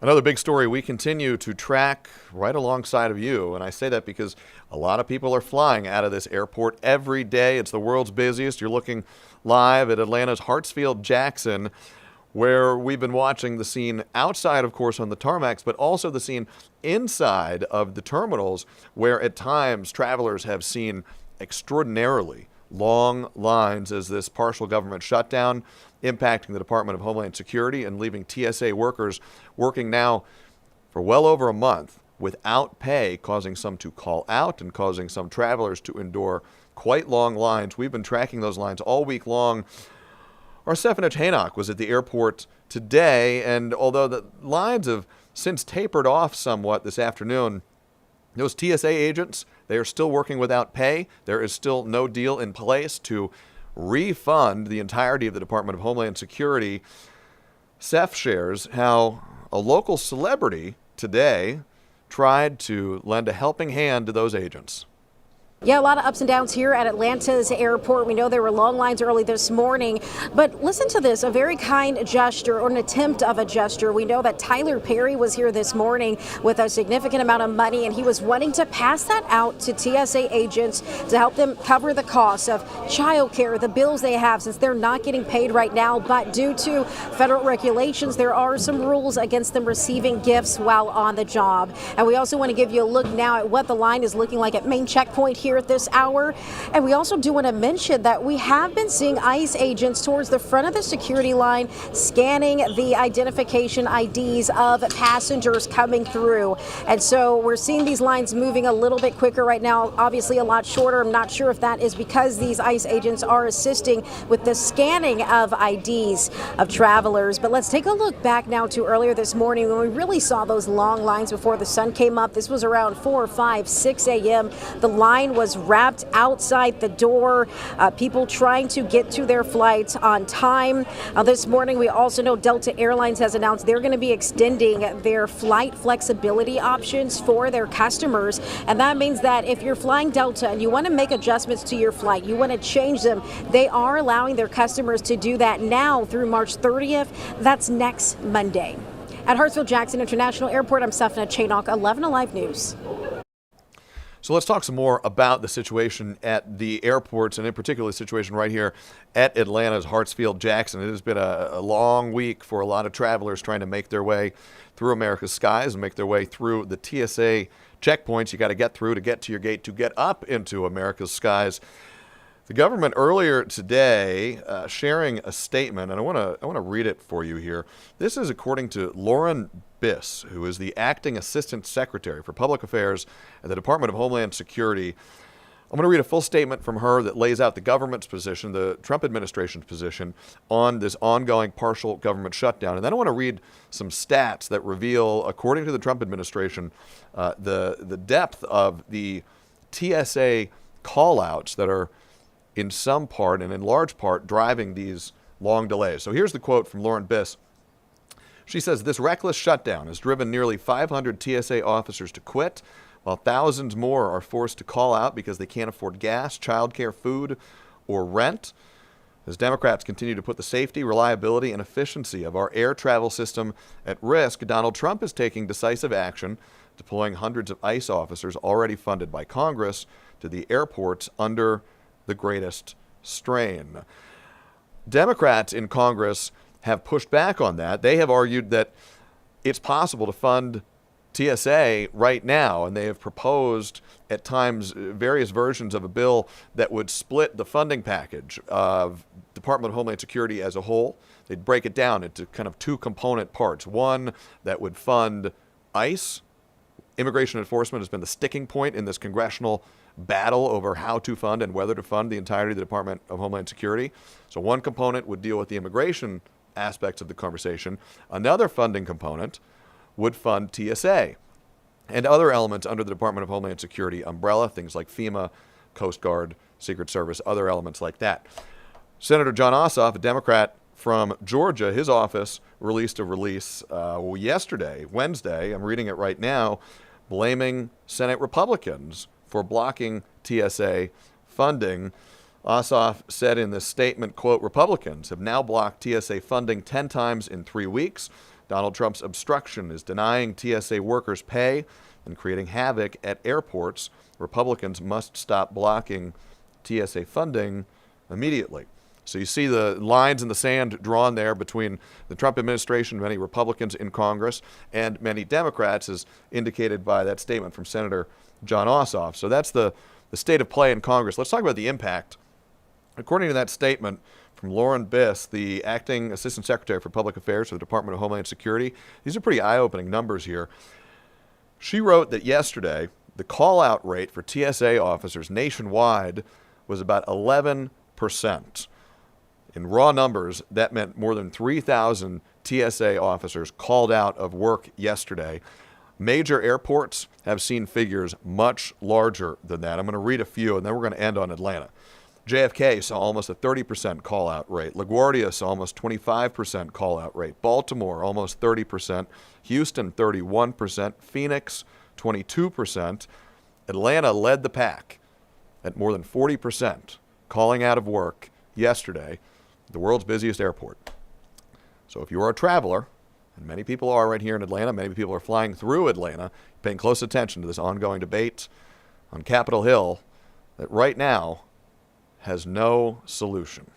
Another big story we continue to track right alongside of you. And I say that because a lot of people are flying out of this airport every day. It's the world's busiest. You're looking live at Atlanta's Hartsfield-Jackson, where we've been watching the scene outside, of course, on the tarmacs, but also the scene inside of the terminals, where at times travelers have seen extraordinarily long lines as this partial government shutdown impacting the Department of Homeland Security and leaving TSA workers working now for well over a month without pay, causing some to call out and causing some travelers to endure quite long lines. We've been tracking those lines all week long. Our Sefenech Henok was at the airport today, and although the lines have since tapered off somewhat this afternoon, those TSA agents, they are still working without pay. There is still no deal in place to refund the entirety of the Department of Homeland Security. Seth shares how a local celebrity today tried to lend a helping hand to those agents. Yeah, a lot of ups and downs here at Atlanta's airport. We know there were long lines early this morning, but listen to this, a very kind gesture or an attempt of a gesture. We know that Tyler Perry was here this morning with a significant amount of money, and he was wanting to pass that out to TSA agents to help them cover the costs of childcare, the bills they have, since they're not getting paid right now. But due to federal regulations, there are some rules against them receiving gifts while on the job. And we also want to give you a look now at what the line is looking like at main checkpoint here at this hour. And we also do want to mention that we have been seeing ICE agents towards the front of the security line scanning the identification IDs of passengers coming through. And so we're seeing these lines moving a little bit quicker right now, obviously a lot shorter. I'm not sure if that is because these ICE agents are assisting with the scanning of IDs of travelers. But let's take a look back now to earlier this morning when we really saw those long lines before the sun came up. This was around 4 or 5, 6 a.m. The line was wrapped outside the door, people trying to get to their flights on time. This morning, we also know Delta Airlines has announced they're going to be extending their flight flexibility options for their customers. And that means that if you're flying Delta and you want to make adjustments to your flight, you want to change them, they are allowing their customers to do that now through March 30th. That's next Monday. At Hartsfield-Jackson International Airport, I'm Sefenech Henok, 11 Alive News. So let's talk some more about the situation at the airports, and in particular the situation right here at Atlanta's Hartsfield-Jackson. It has been a long week for a lot of travelers trying to make their way through America's skies and make their way through the TSA checkpoints you got to get through to get to your gate to get up into America's skies. The government earlier today sharing a statement, and I want to read it for you here. This is according to Lauren Biss, who is the Acting Assistant Secretary for Public Affairs at the Department of Homeland Security. I'm going to read a full statement from her that lays out the government's position, the Trump administration's position, on this ongoing partial government shutdown. And then I want to read some stats that reveal, according to the Trump administration, the depth of the TSA callouts that are in some part and in large part driving these long delays. So here's the quote from Lauren Biss. She says, "This reckless shutdown has driven nearly 500 TSA officers to quit, while thousands more are forced to call out because they can't afford gas, childcare, food, or rent. As Democrats continue to put the safety, reliability, and efficiency of our air travel system at risk, Donald Trump is taking decisive action, deploying hundreds of ICE officers already funded by Congress to the airports under the greatest strain." Democrats in Congress have pushed back on that. They have argued that it's possible to fund TSA right now, and they have proposed at times various versions of a bill that would split the funding package of Department of Homeland Security as a whole. They'd break it down into kind of two component parts. One that would fund ICE. Immigration enforcement has been the sticking point in this congressional battle over how to fund and whether to fund the entirety of the Department of Homeland Security. So one component would deal with the immigration aspects of the conversation. Another funding component would fund TSA and other elements under the Department of Homeland Security umbrella, things like FEMA, Coast Guard, Secret Service, other elements like that. Senator John Ossoff, a Democrat from Georgia, his office released a release yesterday, Wednesday, I'm reading it right now, blaming Senate Republicans for blocking TSA funding. Ossoff said in this statement, quote, "Republicans have now blocked TSA funding 10 times in 3 weeks. Donald Trump's obstruction is denying TSA workers pay and creating havoc at airports. Republicans must stop blocking TSA funding immediately. So you see the lines in the sand drawn there between the Trump administration, many Republicans in Congress, and many Democrats, as indicated by that statement from Senator John Ossoff. So that's the state of play in Congress. Let's talk about the impact. According to that statement from Lauren Biss, the acting Assistant Secretary for Public Affairs for the Department of Homeland Security, these are pretty eye-opening numbers here. She wrote that yesterday, the call-out rate for TSA officers nationwide was about 11%. In raw numbers, that meant more than 3,000 TSA officers called out of work yesterday. Major airports have seen figures much larger than that. I'm going to read a few, and then we're going to end on Atlanta. JFK saw almost a 30% call-out rate. LaGuardia saw almost 25% call-out rate. Baltimore, almost 30%. Houston, 31%. Phoenix, 22%. Atlanta led the pack at more than 40% calling out of work yesterday, the world's busiest airport. So if you're a traveler, and many people are right here in Atlanta, many people are flying through Atlanta, paying close attention to this ongoing debate on Capitol Hill that right now has no solution.